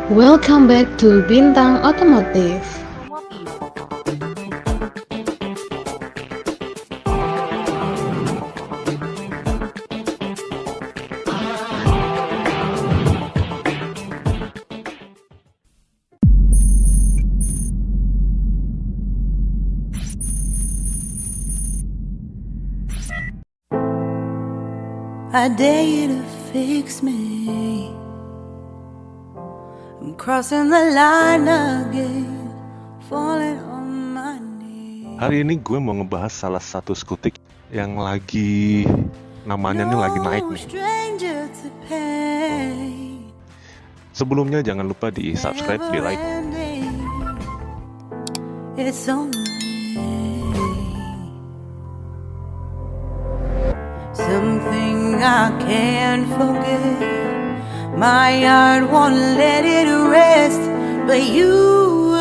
Welcome back to Bintang Otomotif. I dare you to fix me. I'm crossing the line again, falling on my knees. Hari ini gue mau ngebahas salah satu skutik yang lagi namanya nih lagi naik nih. Stranger to pain. Sebelumnya jangan lupa di subscribe, di like. It's only something I can't forget. My heart won't let it rest, but you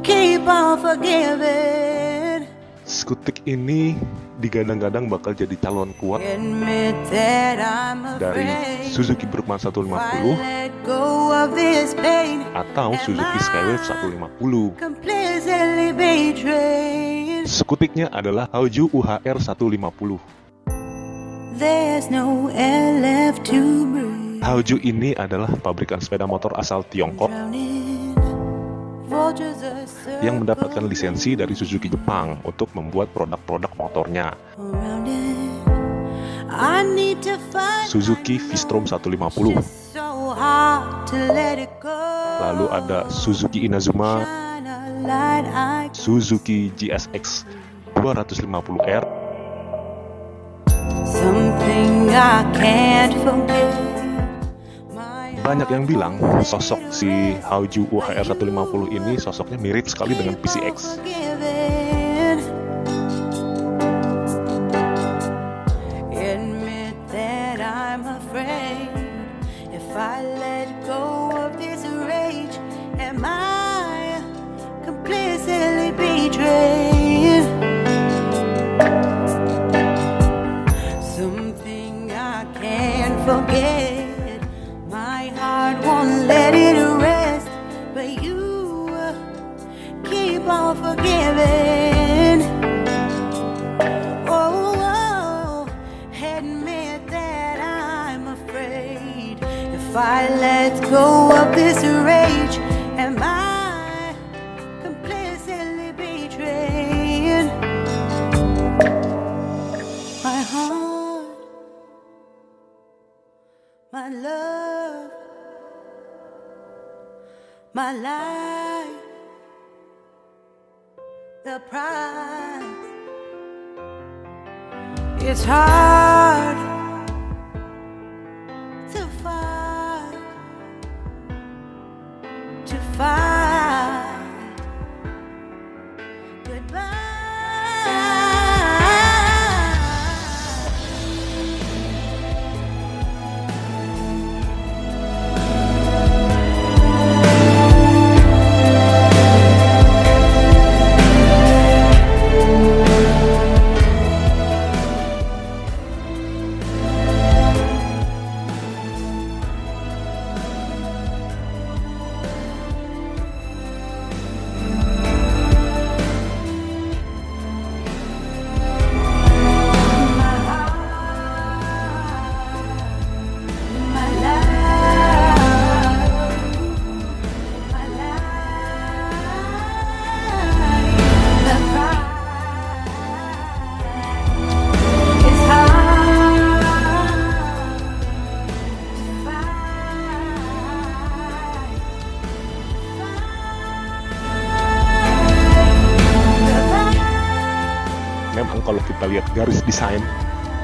keep on forgiving. Skutik ini digadang-gadang bakal jadi calon kuat Admit that I'm dari afraid. Suzuki Brookman 150 Let go of this pain. atau Suzuki Skywave 150. Completely betrayed. Skutiknya adalah Hauju UHR 150. There's no air left to breathe. Hauju ini adalah pabrikan sepeda motor asal Tiongkok yang mendapatkan lisensi dari Suzuki Jepang untuk membuat produk-produk motornya. Suzuki V-Strom 150. Lalu ada Suzuki Inazuma, Suzuki GSX 250R. Banyak yang bilang sosok si Hauju UHR 150 ini sosoknya mirip sekali dengan PCX. Forget, my heart won't let it rest, but you keep on forgiving. Oh, admit that I'm afraid. If I let go of this rage, am I completely betrayed? My heart, my love, my life, the price. It's hard to fight, goodbye. Memang kalau kita lihat garis desain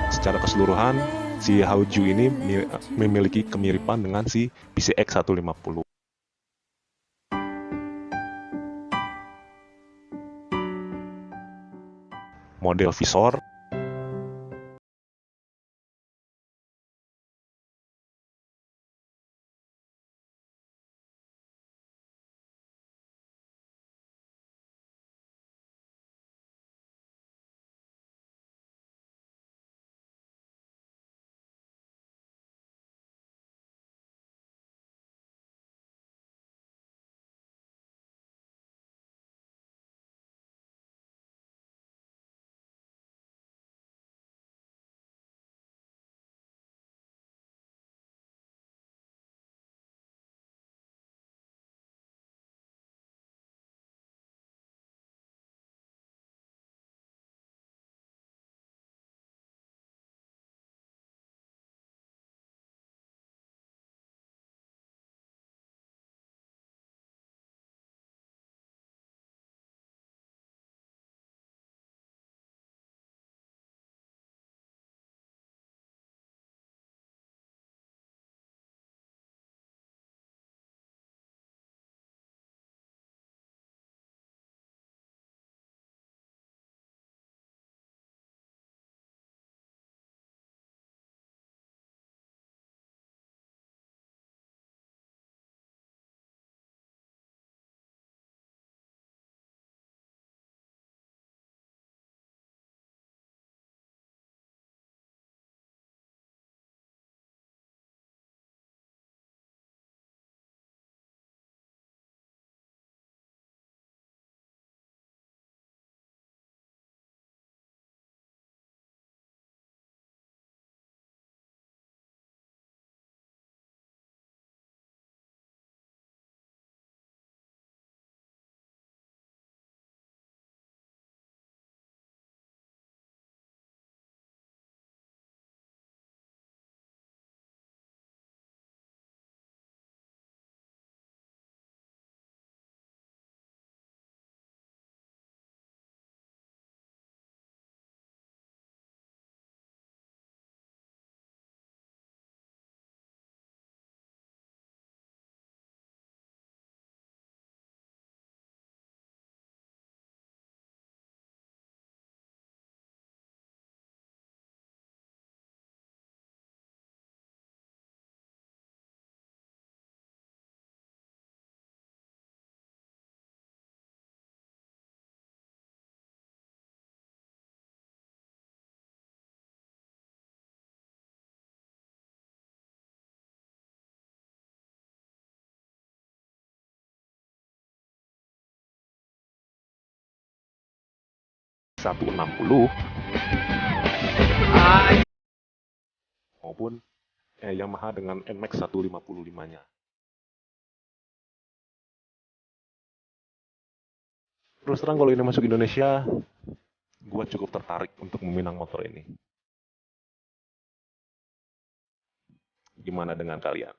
secara keseluruhan, si Hauju ini memiliki kemiripan dengan si PCX 150. Model visor, 160 maupun Yamaha dengan NMAX 155-nya. Terus terang kalau ini masuk Indonesia, gue cukup tertarik untuk meminang motor ini. Gimana dengan kalian?